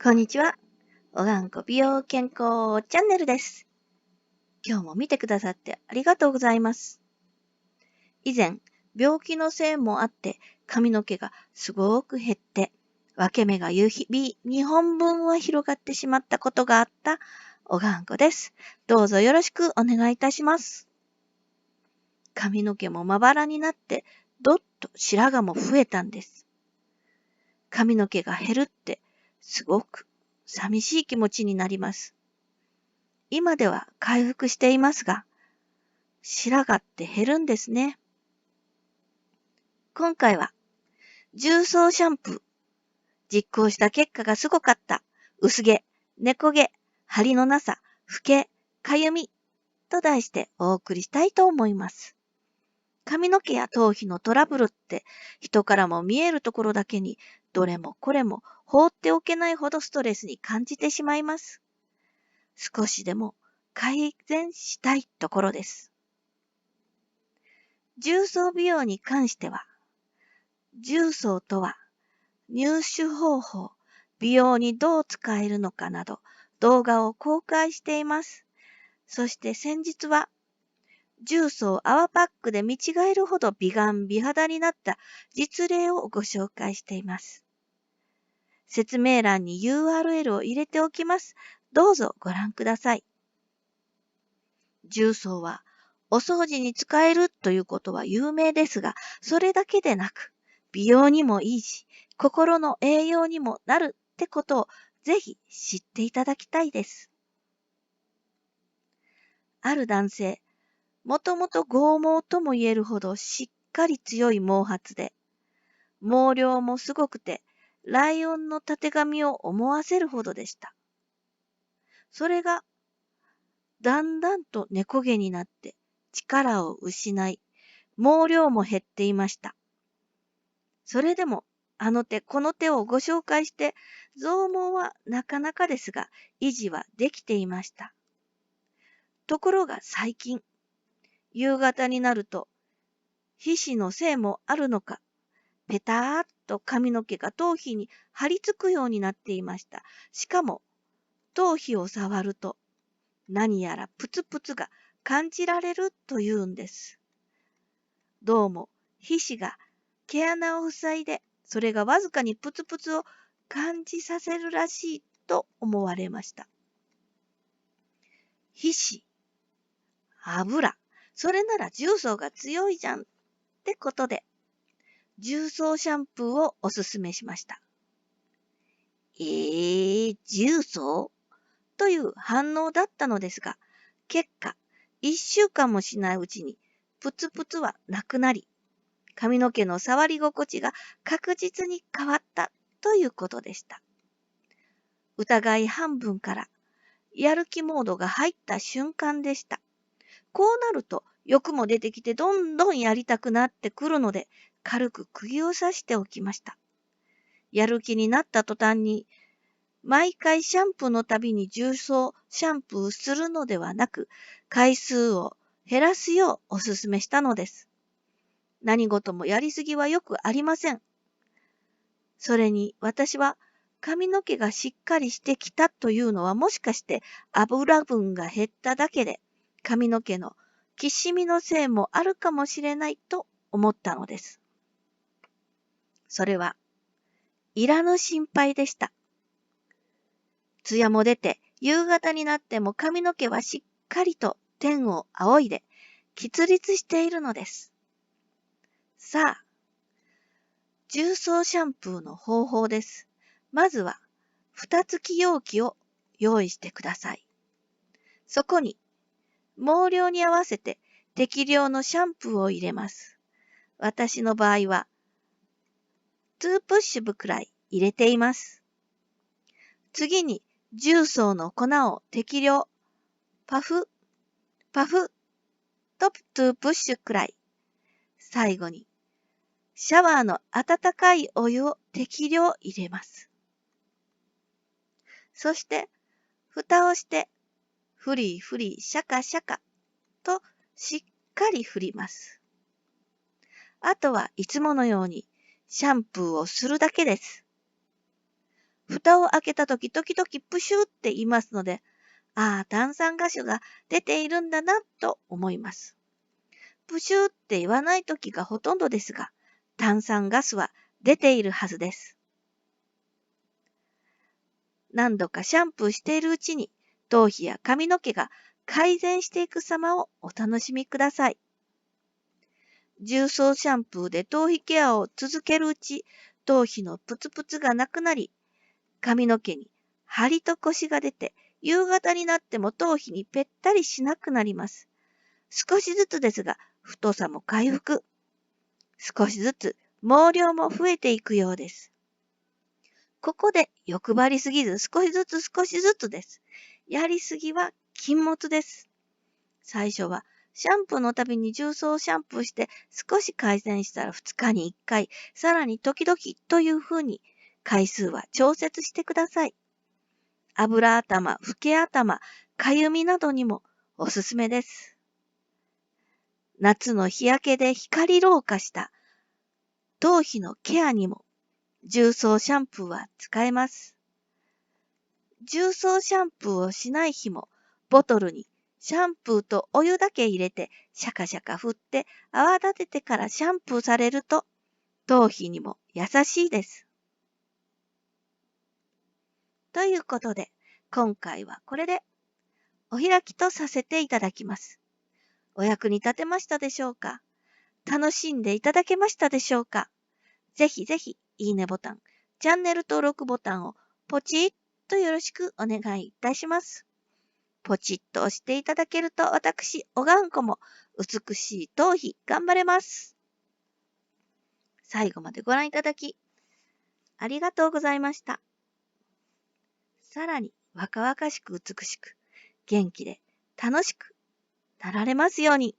こんにちは。おがんこ美容健康チャンネルです。今日も見てくださってありがとうございます。以前、病気のせいもあって髪の毛がすごく減って、分け目が指2本分は広がってしまったことがあったおがんこです。どうぞよろしくお願いいたします。髪の毛もまばらになって、どっと白髪も増えたんです。髪の毛が減るってすごく寂しい気持ちになります。今では回復していますが、白髪って減るんですね。今回は重曹シャンプー、実行した結果がすごかった薄毛、猫毛、張りのなさ、老け、かゆみと題してお送りしたいと思います。髪の毛や頭皮のトラブルって人からも見えるところだけにどれもこれも放っておけないほどストレスに感じてしまいます。少しでも改善したいところです。重曹美容に関しては、重曹とは入手方法、美容にどう使えるのかなど動画を公開しています。そして先日は重曹泡パックで見違えるほど美顔美肌になった実例をご紹介しています。説明欄に URL を入れておきます。どうぞご覧ください。重曹はお掃除に使えるということは有名ですが、それだけでなく、美容にもいいし、心の栄養にもなるってことをぜひ知っていただきたいです。ある男性、もともと剛毛とも言えるほどしっかり強い毛髪で、毛量もすごくて、ライオンのたてがみを思わせるほどでした。それが、だんだんと猫毛になって力を失い、毛量も減っていました。それでも、あの手この手をご紹介して、増毛はなかなかですが、維持はできていました。ところが最近、夕方になると、皮脂のせいもあるのか、ペターっと髪の毛が頭皮に張り付くようになっていました。しかも、頭皮を触ると、何やらプツプツが感じられるというんです。どうも、皮脂が毛穴を塞いで、それがわずかにプツプツを感じさせるらしいと思われました。皮脂、油、それなら重曹が強いじゃんってことで、重曹シャンプーをおすすめしました。重曹という反応だったのですが、結果、1週間もしないうちにプツプツはなくなり、髪の毛の触り心地が確実に変わったということでした。疑い半分からやる気モードが入った瞬間でした。こうなると欲も出てきてどんどんやりたくなってくるので軽く釘を刺しておきました。やる気になった途端に毎回シャンプーのたびに重曹シャンプーするのではなく回数を減らすようお勧めしたのです。何事もやりすぎはよくありません。それに私は髪の毛がしっかりしてきたというのはもしかして油分が減っただけで髪の毛のきしみのせいもあるかもしれないと思ったのです。それはいらぬ心配でした。ツヤも出て夕方になっても髪の毛はしっかりと天を仰いで喫立しているのです。さあ、重曹シャンプーの方法です。まずは、蓋付き容器を用意してください。そこに、毛量に合わせて適量のシャンプーを入れます。私の場合は、2プッシュ分くらい入れています。次に、重曹の粉を適量、パフ、パフと2プッシュくらい。最後に、シャワーの温かいお湯を適量入れます。そして、蓋をして、フリーフリーシャカシャカとしっかり振ります。あとはいつものようにシャンプーをするだけです。蓋蓋を開けたとき時々プシューって言いますので、ああ、炭酸ガスが出ているんだなと思います。プシューって言わないときがほとんどですが、炭酸ガスは出ているはずです。何度かシャンプーしているうちに、頭皮や髪の毛が改善していく様をお楽しみください。重曹シャンプーで頭皮ケアを続けるうち、頭皮のプツプツがなくなり、髪の毛に張りとコシが出て、夕方になっても頭皮にぺったりしなくなります。少しずつですが、太さも回復。少しずつ毛量も増えていくようです。ここで欲張りすぎず少しずつです。やりすぎは禁物です。最初はシャンプーのたびに重曹シャンプーして少し改善したら2日に1回、さらに時々というふうに回数は調節してください。油頭、老け頭、かゆみなどにもおすすめです。夏の日焼けで光老化した頭皮のケアにも重曹シャンプーは使えます。重曹シャンプーをしない日もボトルにシャンプーとお湯だけ入れてシャカシャカ振って泡立ててからシャンプーされると頭皮にも優しいです。ということで今回はこれでお開きとさせていただきます。お役に立てましたでしょうか？楽しんでいただけましたでしょうか？ぜひぜひいいねボタン、チャンネル登録ボタンをポチッとよろしくお願いいたします。ポチッと押していただけると私、おがんこも美しい頭皮頑張れます。最後までご覧いただきありがとうございました。さらに若々しく美しく元気で楽しくなられますように。